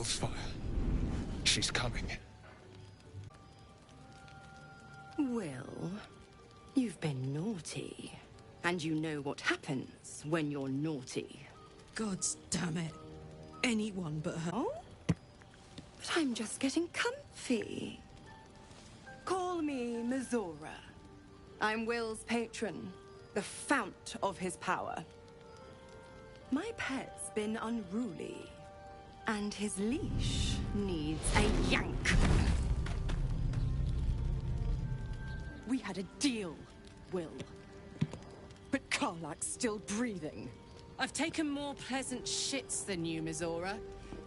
Hellfire. She's coming. Wyll, you've been naughty. And you know what happens when you're naughty. Gods damn it. Anyone but her. Oh? But I'm just getting comfy. Call me Mizora. I'm Wyll's patron, the fount of his power. My pet's been unruly, and his leash needs a yank. We had a deal, Wyll. But Karlach's still breathing. I've taken more pleasant shits than you, Mizora.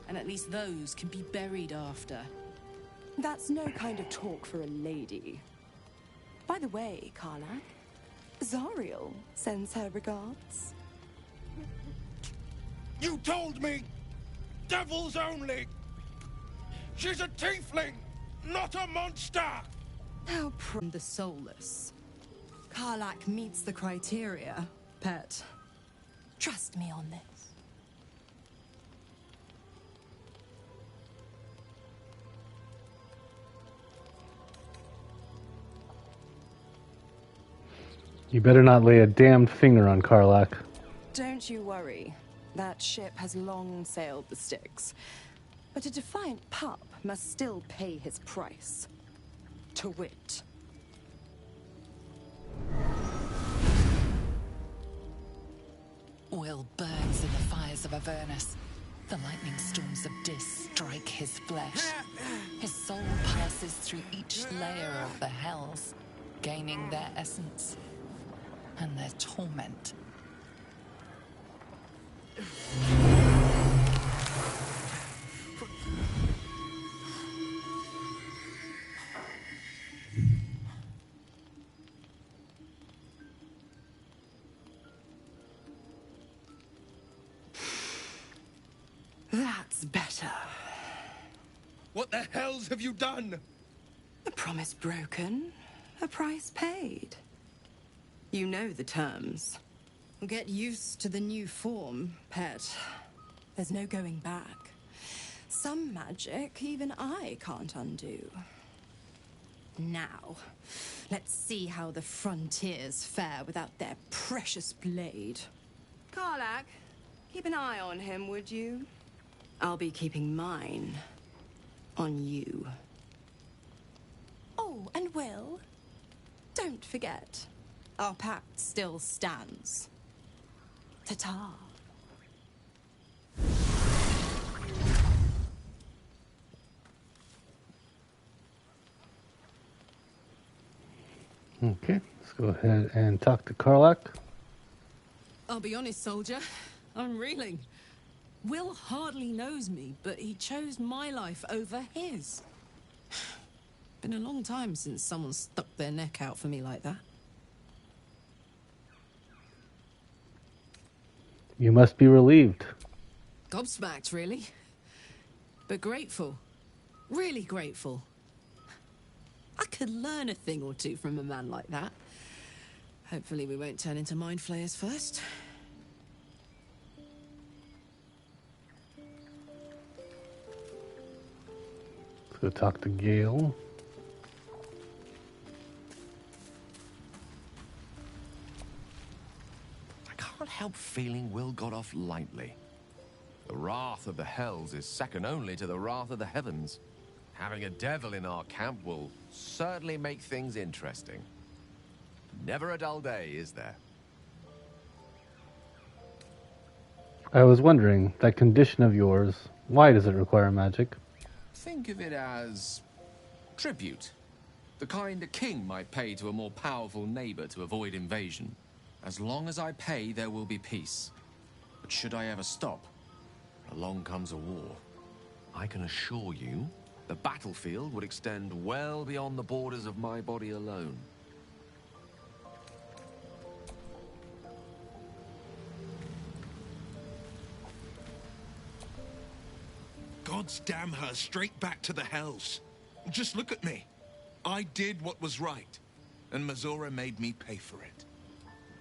And at least those can be buried after. That's no kind of talk for a lady. By the way, Karlach, Zariel sends her regards. You told me! Devils only! She's a tiefling, not a monster! How The soulless. Karlach meets the criteria, pet. Trust me on this. You better not lay a damned finger on Karlach. Don't you worry. That ship has long sailed the Styx. But a defiant pup must still pay his price. To wit. Wyll burns in the fires of Avernus. The lightning storms of Dis strike his flesh. His soul passes through each layer of the hells, gaining their essence and their torment. That's better. What the hells have you done? A promise broken, a price paid. You know the terms. Get used to the new form, pet. There's no going back. Some magic even I can't undo. Now, let's see how the frontiers fare without their precious blade. Karlach, keep an eye on him, would you? I'll be keeping mine on you. Oh, and Wyll, don't forget, our pact still stands. Ta-ta. Okay, let's go ahead and talk to Karlach. I'll be honest, soldier. I'm reeling. Wyll hardly knows me, but he chose my life over his. Been a long time since someone stuck their neck out for me like that. You must be relieved. Gobsmacked, really. But grateful. Really grateful. I could learn a thing or two from a man like that. Hopefully we won't turn into mind flayers first. Let's go talk to Gale. I can't help feeling Wyll got off lightly. The wrath of the hells is second only to the wrath of the heavens. Having a devil in our camp will certainly make things interesting. Never a dull day, is there? I was wondering, that condition of yours, why does it require magic? Think of it as tribute. The kind a king might pay to a more powerful neighbor to avoid invasion. As long as I pay, there will be peace. But should I ever stop, along comes a war. I can assure you, the battlefield would extend well beyond the borders of my body alone. Gods damn her straight back to the hells. Just look at me. I did what was right, and Mizora made me pay for it.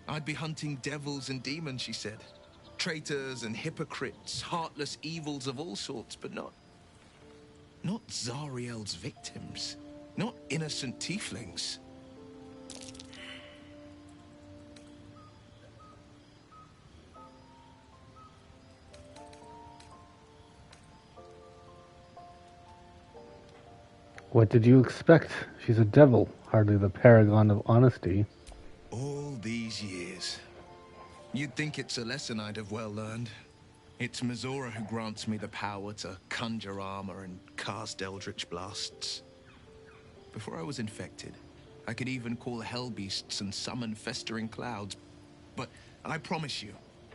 I'd be hunting devils and demons, she said. Traitors and hypocrites, heartless evils of all sorts, but not Not Zariel's victims. Not innocent tieflings. What did you expect? She's a devil, hardly the paragon of honesty. All these years. You'd think it's a lesson I'd have well learned. It's Mizora who grants me the power to conjure armor and cast eldritch blasts. Before I was infected, I could even call hell beasts and summon festering clouds. But I promise you,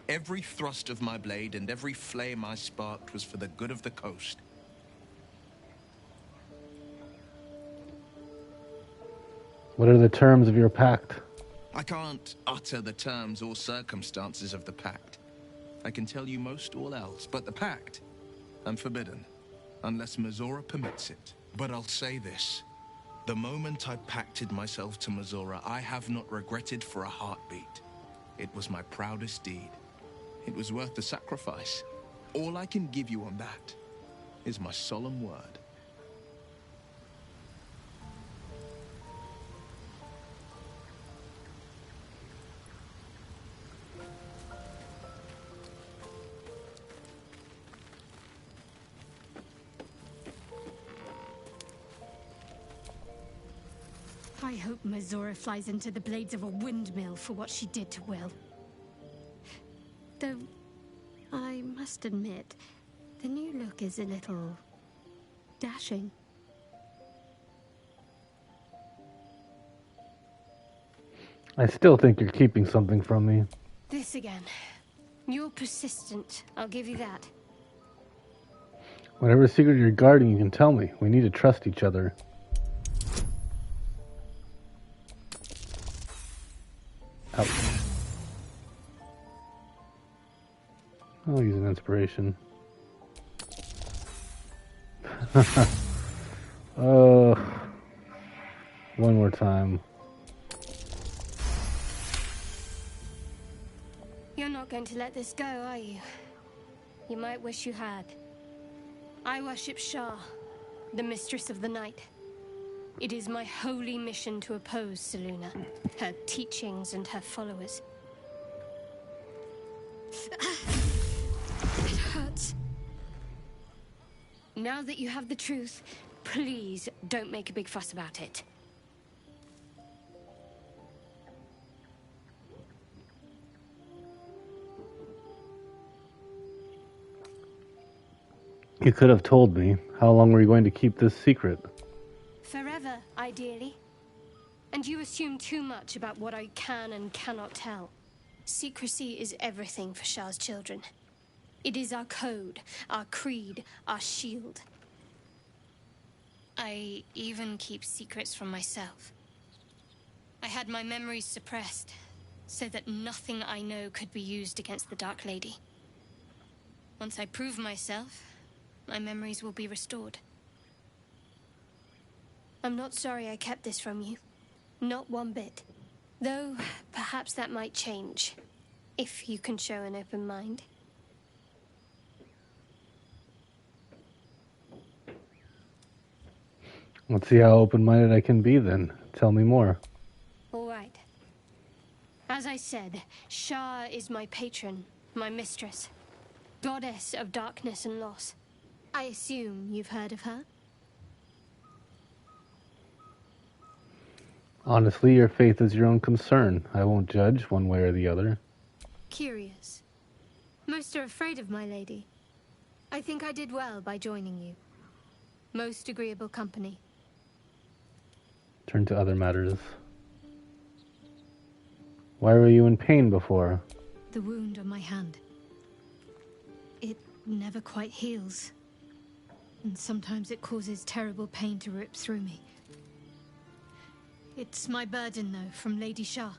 every thrust of my blade and every flame I sparked was for the good of the coast. What are the terms of your pact? I can't utter the terms or circumstances of the pact. I can tell you most all else, but the pact, I'm forbidden, unless Mizora permits it. But I'll say this. The moment I pacted myself to Mizora, I have not regretted for a heartbeat. It was my proudest deed. It was worth the sacrifice. All I can give you on that is my solemn word. I hope Mizora flies into the blades of a windmill for what she did to Wyll. Though, I must admit, the new look is a little dashing. I still think you're keeping something from me. This again. You're persistent, I'll give you that. Whatever secret you're guarding, you can tell me. We need to trust each other. Ouch. I'll use an inspiration. One more time. You're not going to let this go, are you? You might wish you had. I worship Shah, the mistress of the night. It is my holy mission to oppose Selûne, her teachings and her followers. It hurts. Now that you have the truth, please don't make a big fuss about it. You could have told me. How long were you going to keep this secret? Forever, ideally. And you assume too much about what I can and cannot tell. Secrecy is everything for Shah's children. It is our code, our creed, our shield. I even keep secrets from myself. I had my memories suppressed, so that nothing I know could be used against the Dark Lady. Once I prove myself, my memories will be restored. I'm not sorry I kept this from you. Not one bit. Though, perhaps that might change. If you can show an open mind. Let's see how open-minded I can be then. Tell me more. All right. As I said, Shah is my patron, my mistress. Goddess of darkness and loss. I assume you've heard of her? Honestly, your faith is your own concern. I won't judge one way or the other. Curious. Most are afraid of my lady. I think I did well by joining you. Most agreeable company. Turn to other matters. Why were you in pain before? The wound on my hand. It never quite heals. And sometimes it causes terrible pain to rip through me. It's my burden, though, from Lady Shah.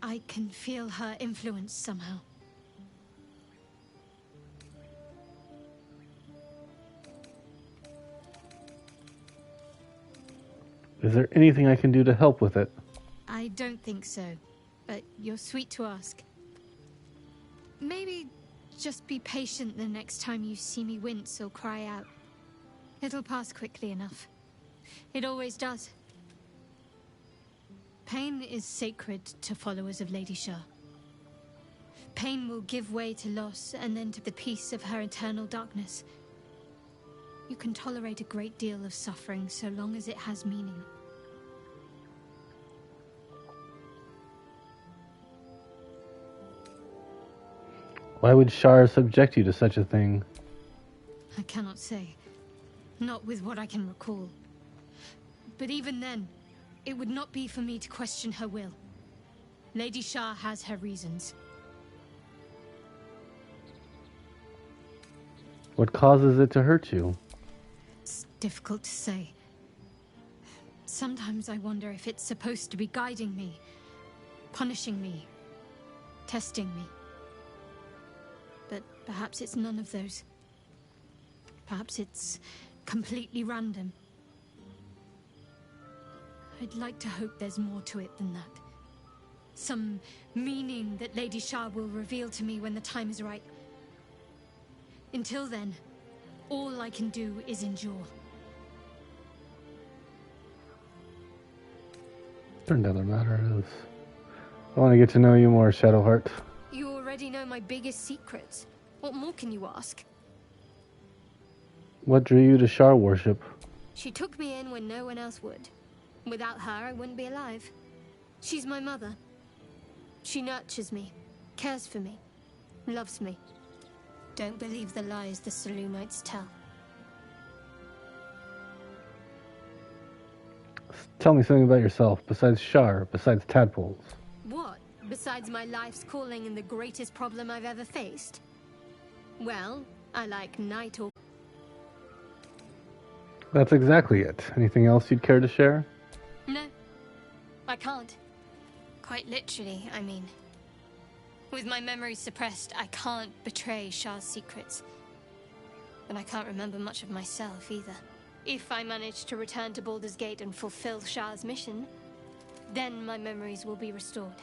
I can feel her influence somehow. Is there anything I can do to help with it? I don't think so, but you're sweet to ask. Maybe just be patient the next time you see me wince or cry out. It'll pass quickly enough. It always does. Pain is sacred to followers of Lady Shah. Pain will give way to loss and then to the peace of her eternal darkness. You can tolerate a great deal of suffering so long as it has meaning. Why would Shar subject you to such a thing? I cannot say. Not with what I can recall. But even then, it would not be for me to question her will. Lady Shah has her reasons. What causes it to hurt you? It's difficult to say. Sometimes I wonder if it's supposed to be guiding me, punishing me, testing me. But perhaps it's none of those. Perhaps it's completely random. I'd like to hope there's more to it than that. Some meaning that Lady Shah will reveal to me when the time is right. Until then, all I can do is endure. Another matter is, I want to get to know you more, Shadowheart. You already know my biggest secrets. What more can you ask? What drew you to Shar worship? She took me in when no one else would. Without her, I wouldn't be alive. She's my mother. She nurtures me, cares for me, loves me. Don't believe the lies the Selûnites tell. Tell me something about yourself, besides Shar, besides tadpoles. What? Besides my life's calling and the greatest problem I've ever faced? Well, I like night or... That's exactly it. Anything else you'd care to share? No, I can't. Quite literally, I mean. With my memories suppressed, I can't betray Shah's secrets. But I can't remember much of myself either. If I manage to return to Baldur's Gate and fulfill Shah's mission, then my memories will be restored.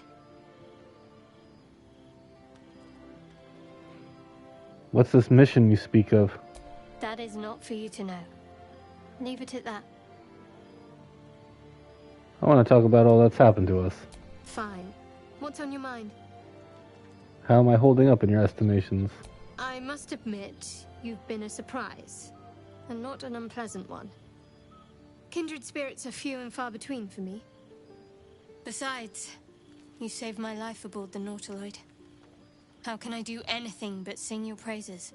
What's this mission you speak of? That is not for you to know. Leave it at that. I want to talk about all that's happened to us. Fine. What's on your mind? How am I holding up in your estimations? I must admit, you've been a surprise. And not an unpleasant one. Kindred spirits are few and far between for me. Besides, you saved my life aboard the Nautiloid. How can I do anything but sing your praises?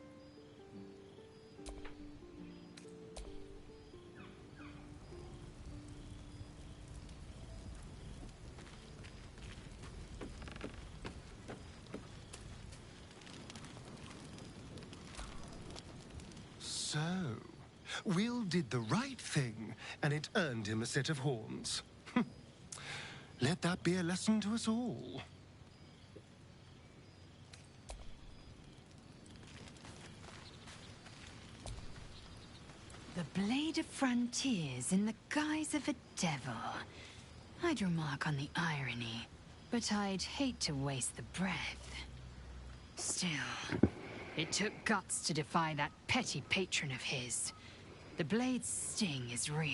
So, Wyll did the right thing, and it earned him a set of horns. Let that be a lesson to us all. The Blade of Frontiers in the guise of a devil. I'd remark on the irony, but I'd hate to waste the breath. Still, it took guts to defy that petty patron of his. The Blade's sting is real.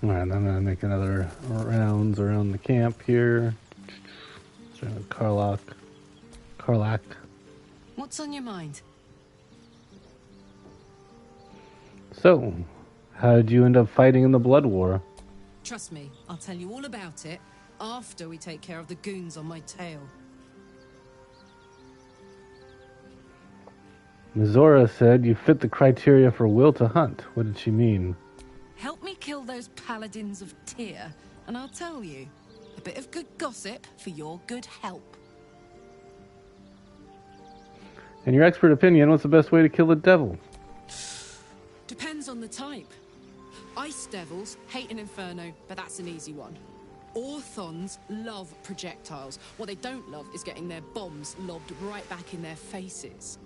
Alright, I'm gonna make another rounds around the camp here. Karlach. What's on your mind? So, how did you end up fighting in the Blood War? Trust me, I'll tell you all about it after we take care of the goons on my tail. Mizora said you fit the criteria for Wyll to hunt. What did she mean? Help me kill those paladins of Tyr, and I'll tell you. A bit of good gossip for your good help. In your expert opinion, what's the best way to kill a devil? Depends on the type. Ice devils hate an inferno, but that's an easy one. Orthons love projectiles. What they don't love is getting their bombs lobbed right back in their faces.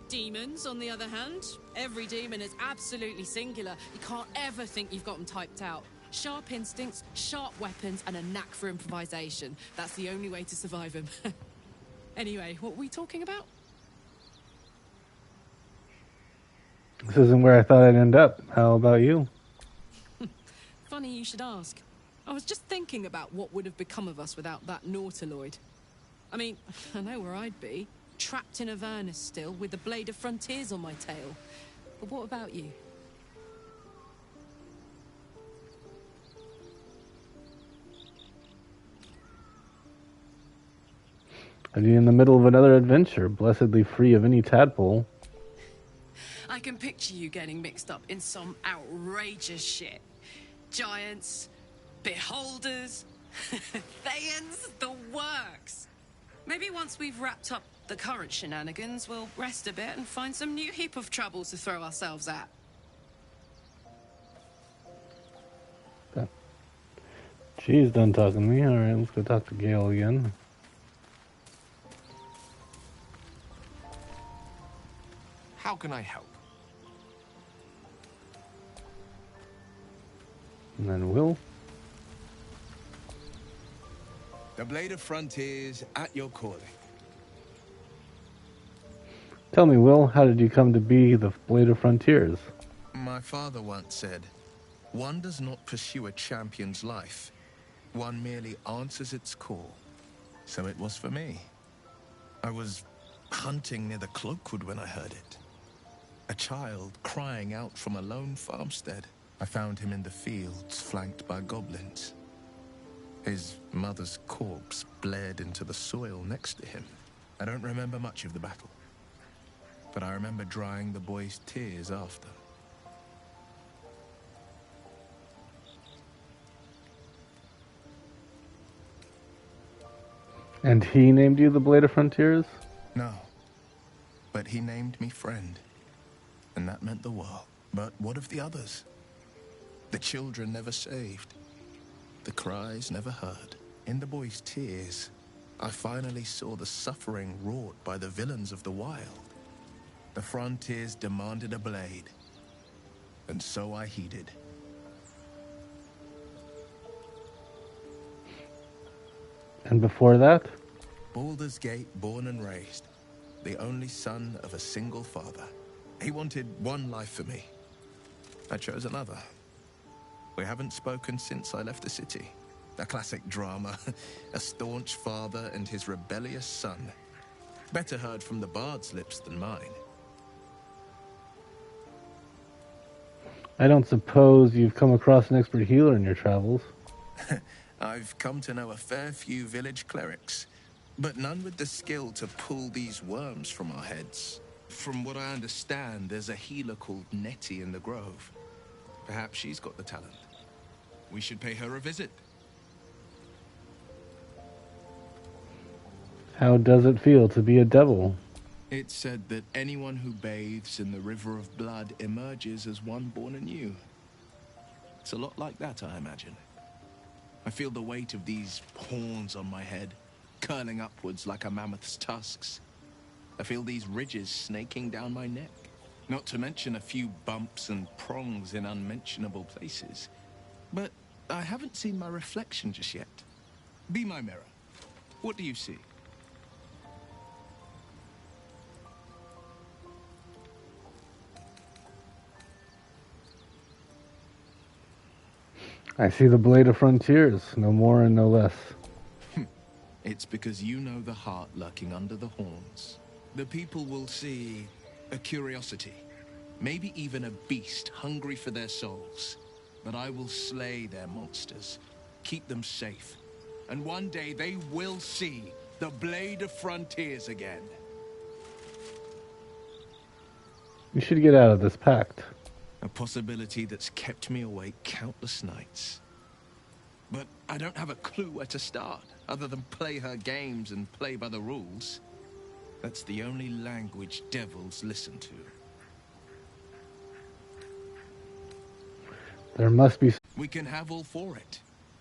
Demons, on the other hand, every demon is absolutely singular. You can't ever think you've got them typed out. Sharp instincts, sharp weapons, and a knack for improvisation. That's the only way to survive them. Anyway, what were we talking about? This isn't where I thought I'd end up. How about you? Funny you should ask. I was just thinking about what would have become of us without that Nautiloid. I mean, I know where I'd be. Trapped in Avernus still, with the Blade of Frontiers on my tail. But what about you? I'd be in the middle of another adventure, blessedly free of any tadpole. I can picture you getting mixed up in some outrageous shit. Giants, beholders, Thayans, the works. Maybe once we've wrapped up the current shenanigans, we'll rest a bit and find some new heap of trouble to throw ourselves at. She's done talking to me. Alright, let's go talk to Gale again. How can I help? And then Wyll. The Blade of Frontiers at your calling. Tell me, Wyll, how did you come to be the Blade of Frontiers? My father once said, one does not pursue a champion's life. One merely answers its call. So it was for me. I was hunting near the Cloakwood when I heard it. A child crying out from a lone farmstead. I found him in the fields, flanked by goblins. His mother's corpse bled into the soil next to him. I don't remember much of the battle, but I remember drying the boy's tears after. And he named you the Blade of Frontiers? No, but he named me friend, and that meant the world. But what of the others? The children never saved. The cries never heard. In the boy's tears, I finally saw the suffering wrought by the villains of the wild. The Frontiers demanded a blade, and so I heeded. And before that? Baldur's Gate, born and raised. The only son of a single father. He wanted one life for me. I chose another. We haven't spoken since I left the city. A classic drama. A staunch father and his rebellious son. Better heard from the bard's lips than mine. I don't suppose you've come across an expert healer in your travels. I've come to know a fair few village clerics, but none with the skill to pull these worms from our heads. From what I understand, there's a healer called Nettie in the grove. Perhaps she's got the talent. We should pay her a visit. How does it feel to be a devil? It's said that anyone who bathes in the river of blood emerges as one born anew. It's a lot like that, I imagine. I feel the weight of these horns on my head, curling upwards like a mammoth's tusks. I feel these ridges snaking down my neck. Not to mention a few bumps and prongs in unmentionable places. But I haven't seen my reflection just yet. Be my mirror. What do you see? I see the Blade of Frontiers, no more and no less. It's because you know the heart lurking under the horns. The people will see a curiosity, maybe even a beast hungry for their souls. But I will slay their monsters, keep them safe. And one day they will see the Blade of Frontiers again. You should get out of this pact. A possibility that's kept me awake countless nights. But I don't have a clue where to start, other than play her games and play by the rules. That's the only language devils listen to. There must be... We can have all for it.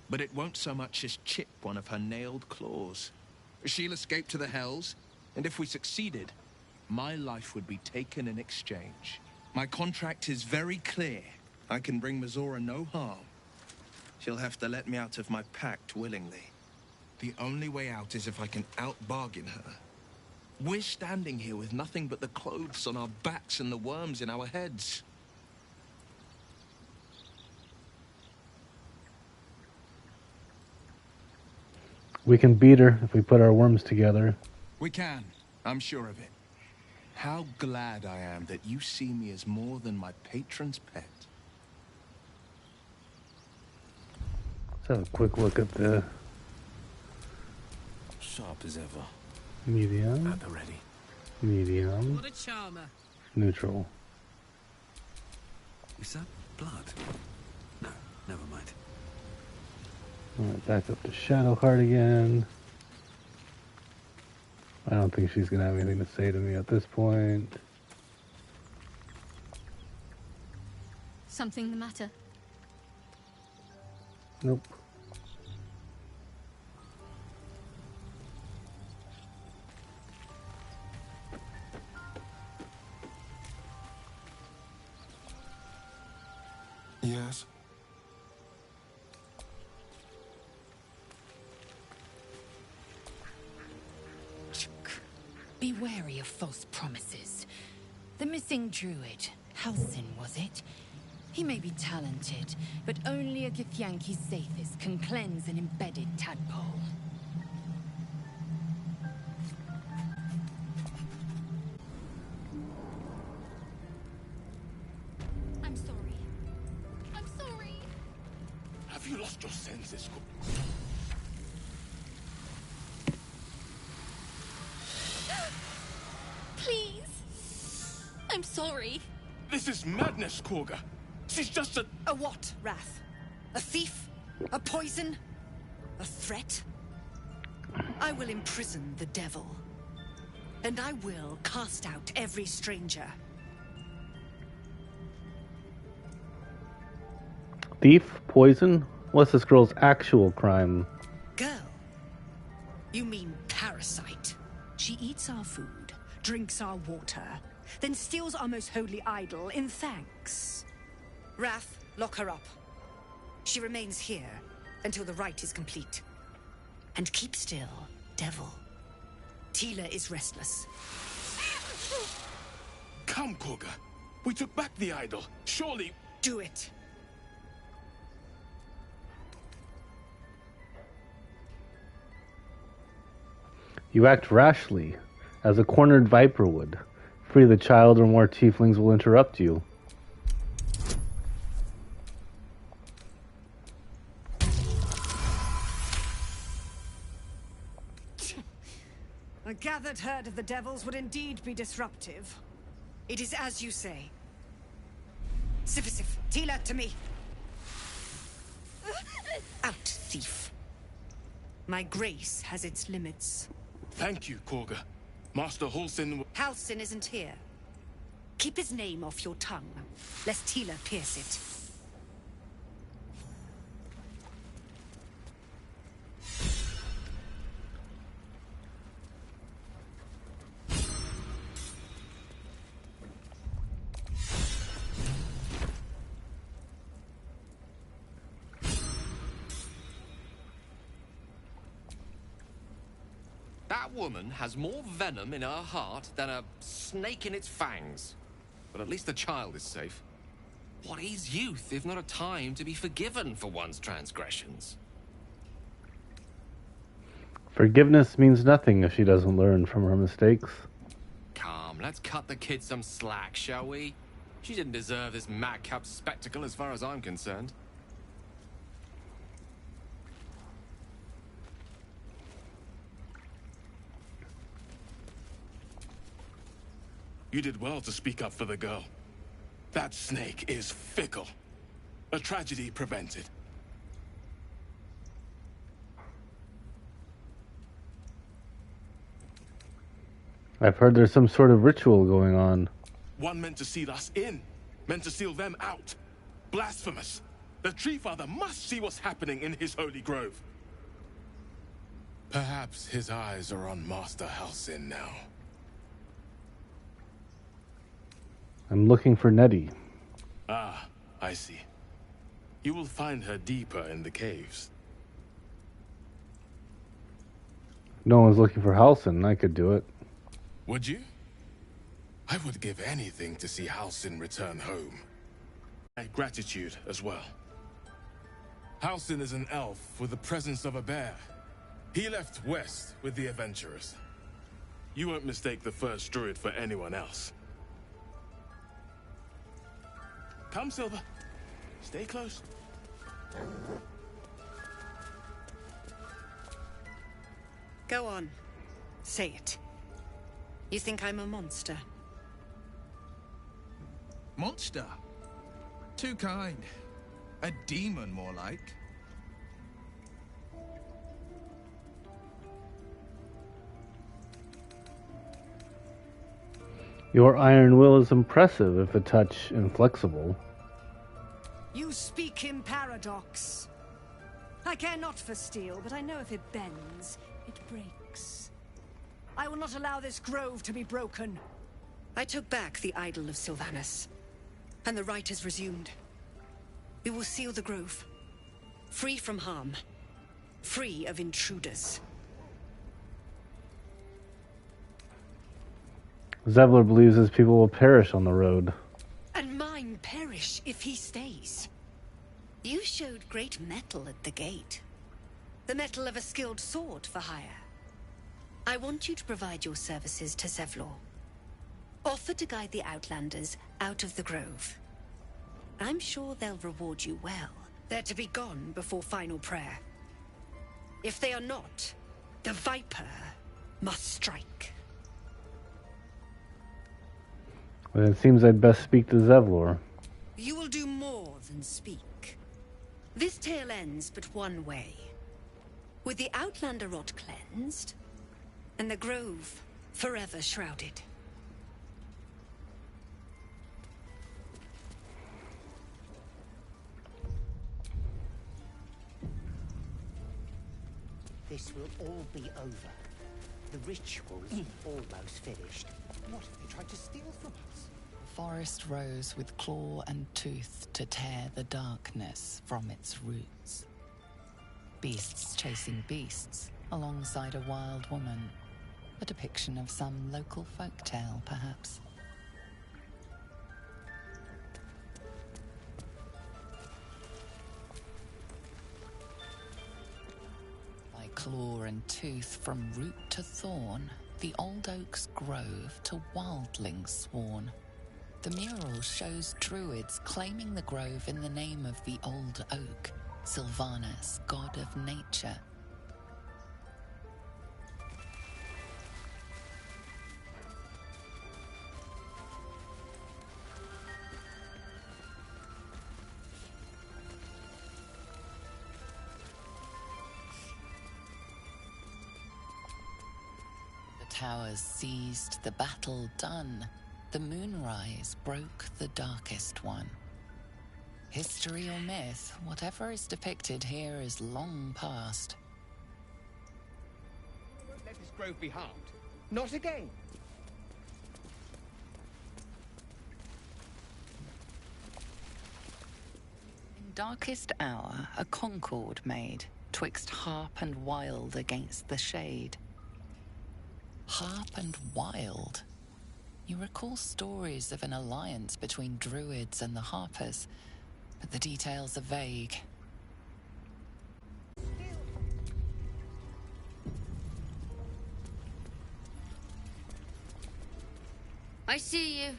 but it won't so much as chip one of her nailed claws. She'll escape to the Hells, and if we succeeded, my life would be taken in exchange. My contract is very clear. I can bring Mizora no harm. She'll have to let me out of my pact willingly. The only way out is if I can out-bargain her. We're standing here with nothing but the clothes on our backs and the worms in our heads. We can beat her if we put our worms together. We can. I'm sure of it. How glad I am that you see me as more than my patron's pet. Let's have a quick look at the Sharp as ever. medium. At the ready. Medium. What a charmer. Neutral. Is that blood? No, never mind. Alright, back up to Shadowheart again. I don't think she's gonna have anything to say to me at this point. Something the matter? Nope. Yes? Be wary of false promises. The missing druid, Halsin, was it? He may be talented, but only a Githyanki Sathis can cleanse an embedded tadpole. I'm sorry. I'm sorry. Have you lost your senses? Please. I'm sorry. This is madness, Kagha. She's just a... A what, Wrath? A thief? A poison? A threat? I will imprison the devil. And I will cast out every stranger. Thief? Poison? What's this girl's actual crime? Girl? You mean parasite? She eats our food, drinks our water, then steals our most holy idol in thanks. Wrath, lock her up. She remains here until the rite is complete. And keep still, devil. Tila is restless. Come, Kagha. We took back the idol. Surely... Do it. You act rashly, as a cornered viper would. Free the child or more tieflings will interrupt you. A gathered herd of the devils would indeed be disruptive. It is as you say. Sifisif, Tila, to me. Out, thief. My grace has its limits. Thank you, Kagha. Master Halsin... Halsin isn't here. Keep his name off your tongue, lest Tila pierce it. That woman has more venom in her heart than a snake in its fangs. But at least the child is safe. What is youth if not a time to be forgiven for one's transgressions? Forgiveness means nothing if she doesn't learn from her mistakes. Come, let's cut the kid some slack, shall we? She didn't deserve this madcap spectacle as far as I'm concerned. You did well to speak up for the girl. That snake is fickle. A tragedy prevented. I've heard there's some sort of ritual going on. One meant to seal us in, meant to seal them out. Blasphemous. The Tree Father must see what's happening in his holy grove. Perhaps his eyes are on Master Halsin now. I'm looking for Nettie. Ah, I see. You will find her deeper in the caves. No one's looking for Halsin. I could do it. Would you? I would give anything to see Halsin return home. My gratitude as well. Halsin is an elf with the presence of a bear. He left west with the adventurers. You won't mistake the first druid for anyone else. Come, Silver. Stay close. Go on. Say it. You think I'm a monster? Monster? Too kind. A demon, more like. Your iron will is impressive, if a touch inflexible. You speak in paradox. I care not for steel, but I know if it bends, it breaks. I will not allow this grove to be broken. I took back the idol of Sylvanus, and the rite is resumed. We will seal the grove, free from harm, free of intruders. Zevlor believes his people will perish on the road. And mine perish if he stays. You showed great mettle at the gate. The mettle of a skilled sword for hire. I want you to provide your services to Zevlor. Offer to guide the Outlanders out of the grove. I'm sure they'll reward you well. They're to be gone before final prayer. If they are not, the Viper must strike. Well, it seems I'd best speak to Zevlor. You will do more than speak. This tale ends but one way. With the Outlander rot cleansed, and the grove forever shrouded. This will all be over. The ritual is almost finished. What if they tried to steal from us? Forest rose with claw and tooth to tear the darkness from its roots. Beasts chasing beasts alongside a wild woman. A depiction of some local folktale, perhaps. By claw and tooth from root to thorn, the old oak's grove to wildlings sworn. The mural shows druids claiming the grove in the name of the old oak, Sylvanus, god of nature. The towers seized, the battle done. The moonrise broke the darkest one. History or myth, whatever is depicted here is long past. We won't let this grove be harmed. Not again. In darkest hour, a concord made, twixt harp and wild against the shade. Harp and wild? You recall stories of an alliance between druids and the Harpers, but the details are vague. I see you.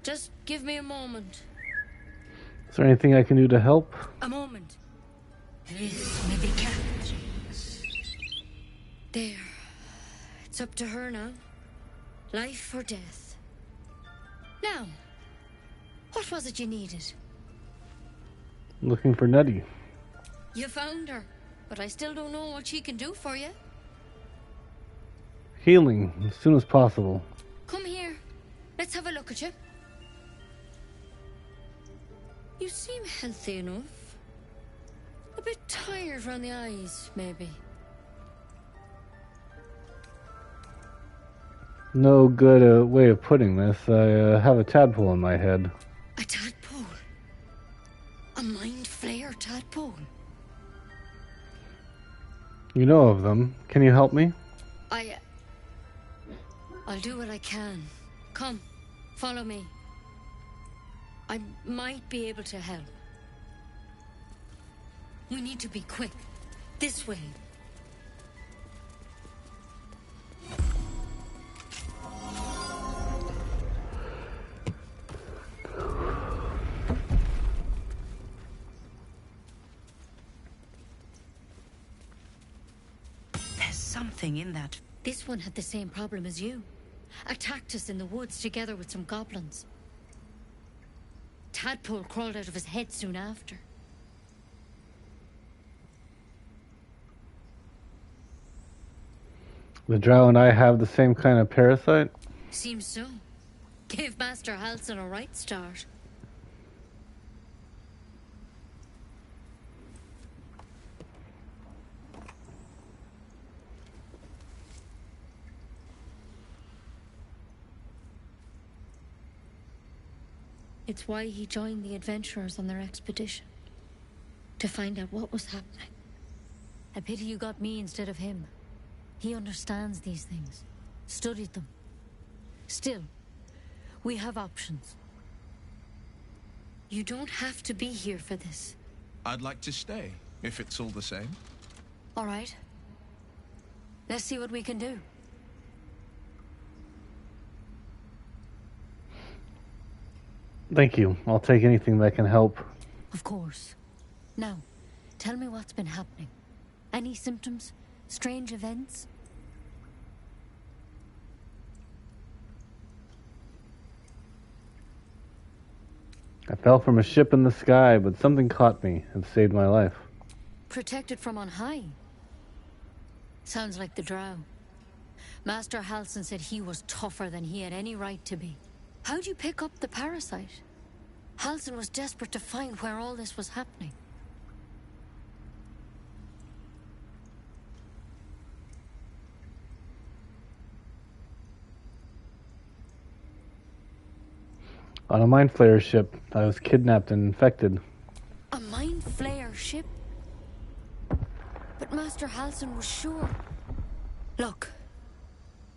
Just give me a moment. Is there anything I can do to help? A moment. This may be kept. There. It's up to her now. Life or death. Now, what was it you needed? Looking for Nettie. You found her, but I still don't know what she can do for you. Healing, as soon as possible. Come here. Let's have a look at you. You seem healthy enough. A bit tired around the eyes, maybe. No good way of putting this. I have a tadpole in my head. A tadpole? A mind flayer tadpole? You know of them. Can you help me? I'll do what I can. Come, follow me. I might be able to help. We need to be quick. This way. There's something in that. This one had the same problem as you. Attacked us in the woods together with some goblins. Tadpole crawled out of his head soon after. The drow and I have the same kind of parasite? Seems so. Gave Master Halsin a right start. It's why he joined the adventurers on their expedition. To find out what was happening. A pity you got me instead of him. He understands these things. Studied them. Still, we have options. You don't have to be here for this. I'd like to stay, if it's all the same. All right. Let's see what we can do. Thank you. I'll take anything that can help. Of course. Now, tell me what's been happening. Any symptoms? Strange events? I fell from a ship in the sky, but something caught me and saved my life. Protected from on high? Sounds like the drow. Master Halsin said he was tougher than he had any right to be. How'd you pick up the parasite? Halsin was desperate to find where all this was happening. On a mind flayer ship, I was kidnapped and infected. A mind flayer ship? But Master Halsin was sure. Look,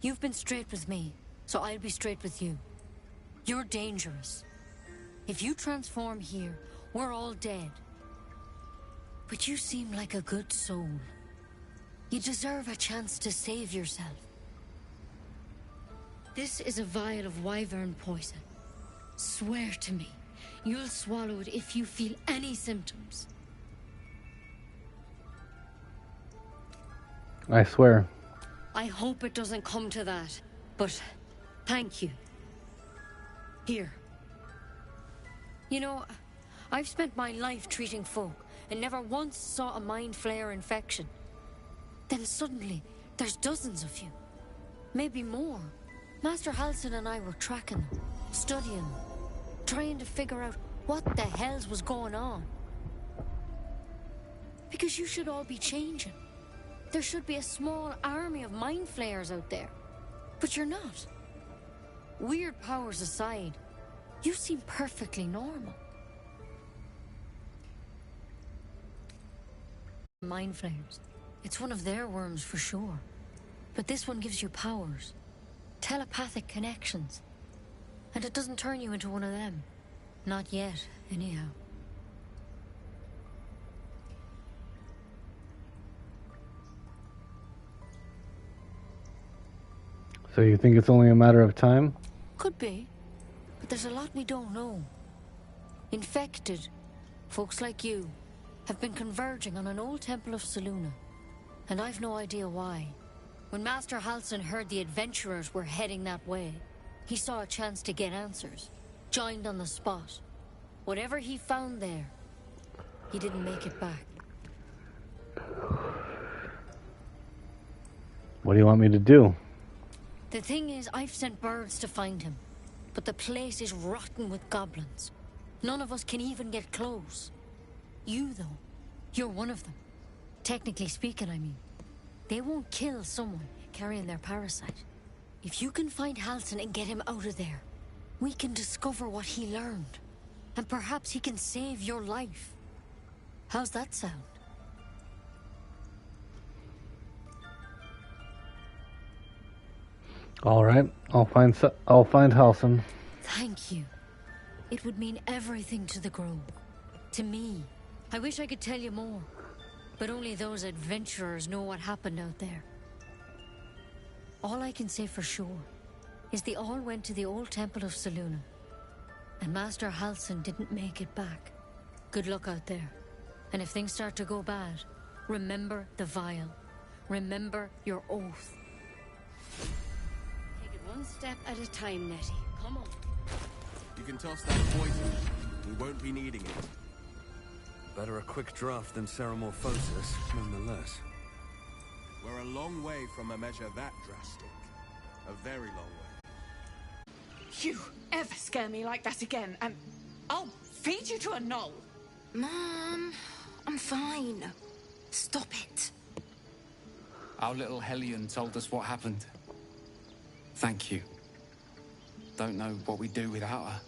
you've been straight with me, so I'll be straight with you. You're dangerous. If you transform here, we're all dead. But you seem like a good soul. You deserve a chance to save yourself. This is a vial of wyvern poison. Swear to me, you'll swallow it if you feel any symptoms. I swear. I hope it doesn't come to that, but thank you. Here. You know, I've spent my life treating folk and never once saw a mind flayer infection. Then suddenly, there's dozens of you. Maybe more. Master Halsin and I were tracking them, studying them, trying to figure out what the hells was going on. Because you should all be changing. There should be a small army of mind flayers out there. But you're not. Weird powers aside, you seem perfectly normal. Mind flayers. It's one of their worms for sure. But this one gives you powers. Telepathic connections. And it doesn't turn you into one of them. Not yet, anyhow. So you think it's only a matter of time? Could be. But there's a lot we don't know. Infected, folks like you, have been converging on an old temple of Selûne. And I've no idea why. When Master Halsin heard the adventurers were heading that way, he saw a chance to get answers. Joined on the spot. Whatever he found there, he didn't make it back. What do you want me to do? The thing is, I've sent birds to find him. But the place is rotten with goblins. None of us can even get close. You, though, you're one of them. Technically speaking, I mean. They won't kill someone carrying their parasite. If you can find Halsin and get him out of there, we can discover what he learned. And perhaps he can save your life. How's that sound? All right, I'll find Halsin. Thank you. It would mean everything to the Grove. To me. I wish I could tell you more. But only those adventurers know what happened out there. All I can say for sure is they all went to the old temple of Selûne. And Master Halsin didn't make it back. Good luck out there. And if things start to go bad, remember the vial. Remember your oath. Take it one step at a time, Nettie. Come on. You can toss that poison. We won't be needing it. Better a quick draft than Ceramorphosis, nonetheless. We're a long way from a measure that drastic. A very long way. You ever scare me like that again, and I'll feed you to a knoll. Mom, I'm fine. Stop it. Our little Hellion told us what happened. Thank you. Don't know what we'd do without her.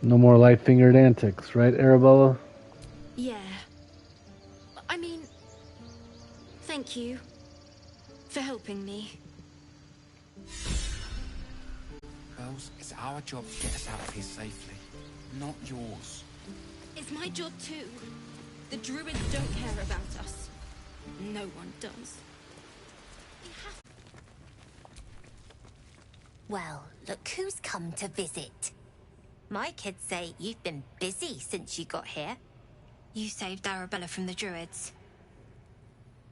No more light-fingered antics, right, Arabella? Yeah. I mean, thank you for helping me. Girls, it's our job to get us out of here safely, not yours. It's my job too. The druids don't care about us. No one does. Well, look who's come to visit. My kids say you've been busy since you got here. You saved Arabella from the druids.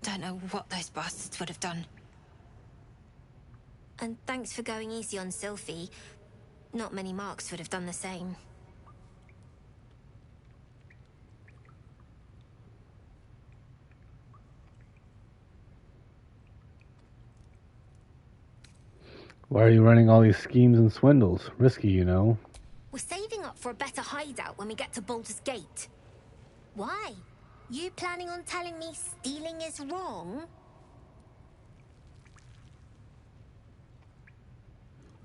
Don't know what those bastards would have done. And thanks for going easy on Sylphie. Not many marks would have done the same. Why are you running all these schemes and swindles? Risky, you know. We're saving up for a better hideout when we get to Baldur's Gate. Why? You planning on telling me stealing is wrong?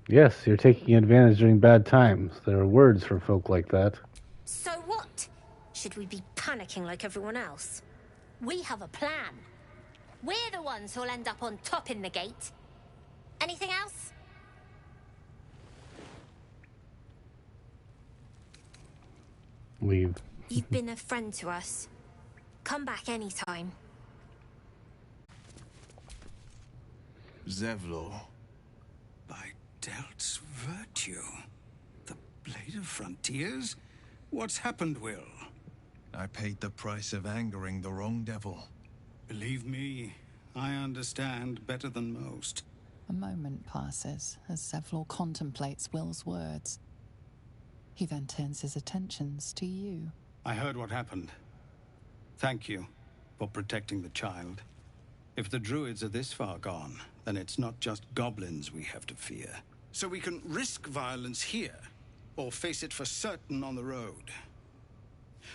Yes, you're taking advantage during bad times. There are words for folk like that. So what? Should we be panicking like everyone else? We have a plan. We're the ones who'll end up on top in the gate. Anything else? Leave. You've been a friend to us. Come back anytime. Zevlor. By Delt's virtue. The Blade of Frontiers? What's happened, Wyll? I paid the price of angering the wrong devil. Believe me, I understand better than most. A moment passes as Zevlor contemplates Wyll's words. He then turns his attentions to you. I heard what happened. Thank you for protecting the child. If the druids are this far gone, then it's not just goblins we have to fear. So we can risk violence here, or face it for certain on the road.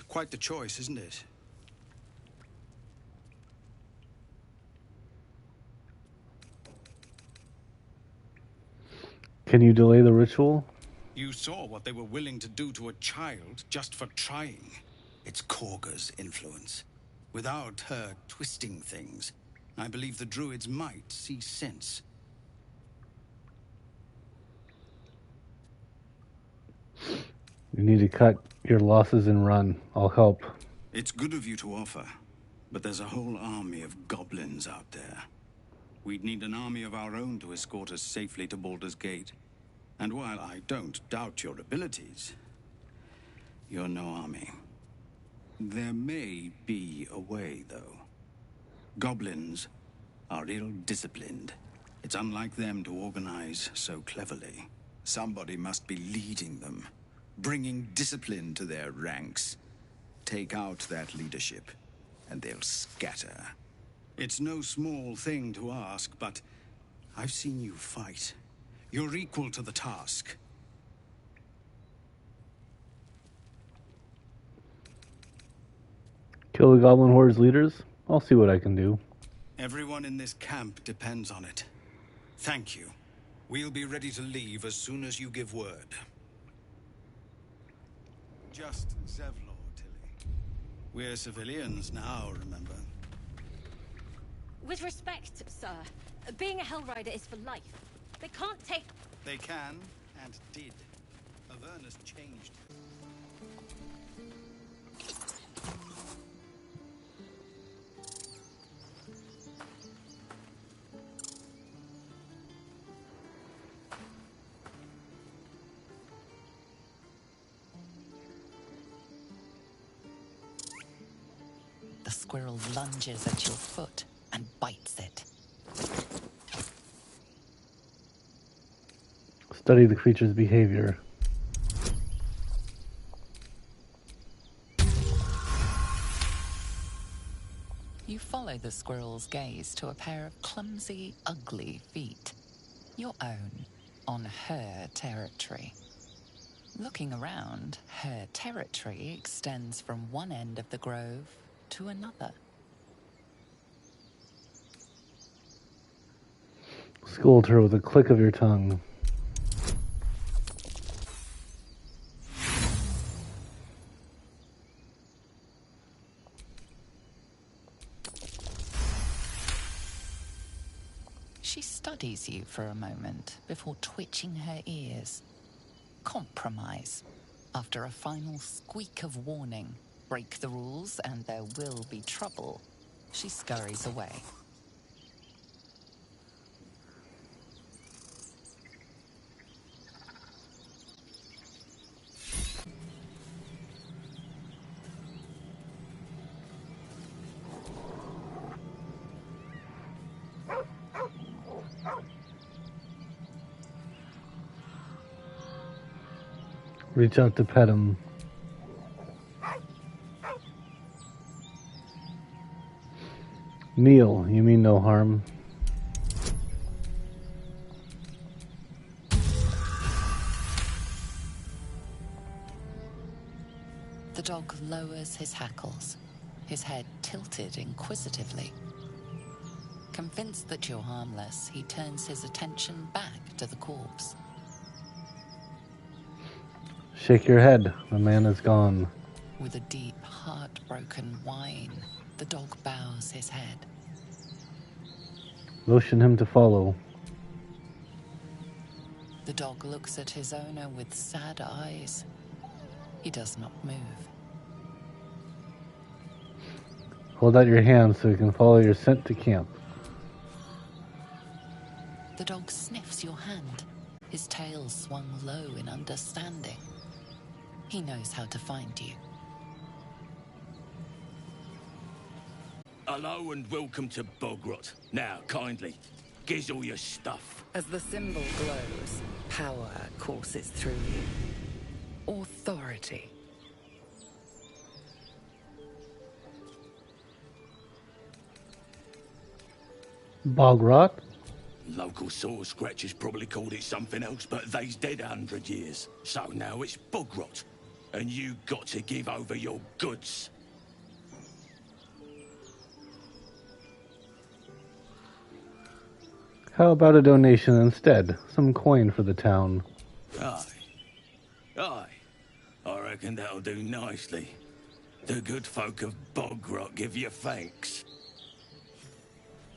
Quite the choice, isn't it? Can you delay the ritual? You saw what they were willing to do to a child just for trying. It's Kagha's influence. Without her twisting things, I believe the druids might see sense. You need to cut your losses and run. I'll help. It's good of you to offer, but there's a whole army of goblins out there. We'd need an army of our own to escort us safely to Baldur's Gate. And while I don't doubt your abilities, you're no army. There may be a way, though. Goblins are ill-disciplined. It's unlike them to organize so cleverly. Somebody must be leading them, bringing discipline to their ranks. Take out that leadership, and they'll scatter. It's no small thing to ask, but I've seen you fight. You're equal to the task. Kill the Goblin Horde's leaders? I'll see what I can do. Everyone in this camp depends on it. Thank you. We'll be ready to leave as soon as you give word. Just Zevlor, Tilly. We're civilians now, remember? With respect, sir, being a Hellrider is for life. They can't take... They can, and did. Avernus changed. The squirrel lunges at your foot and bites it. Study the creature's behavior. You follow the squirrel's gaze to a pair of clumsy, ugly feet. Your own, on her territory. Looking around, her territory extends from one end of the grove to another. Scold her with a click of your tongue. She studies you for a moment before twitching her ears. Compromise. After a final squeak of warning, break the rules and there will be trouble, she scurries away. Reach out to pet him. Kneel, you mean no harm. The dog lowers his hackles, his head tilted inquisitively. Convinced that you're harmless, he turns his attention back to the corpse. Shake your head, the man is gone. With a deep, heartbroken whine, the dog bows his head. Motion him to follow. The dog looks at his owner with sad eyes. He does not move. Hold out your hand so he can follow your scent to camp. The dog sniffs your hand, his tail swung low in understanding. He knows how to find you. Hello and welcome to Bogrot. Now, kindly, giz all your stuff. As the symbol glows, power courses through you. Authority. Bogrot? Local saw scratchers probably called it something else, but they's dead 100 years. So now it's Bogrot. And you got to give over your goods. How about a donation instead? Some coin for the town. Aye. Aye. I reckon that'll do nicely. The good folk of Bogrot give you thanks.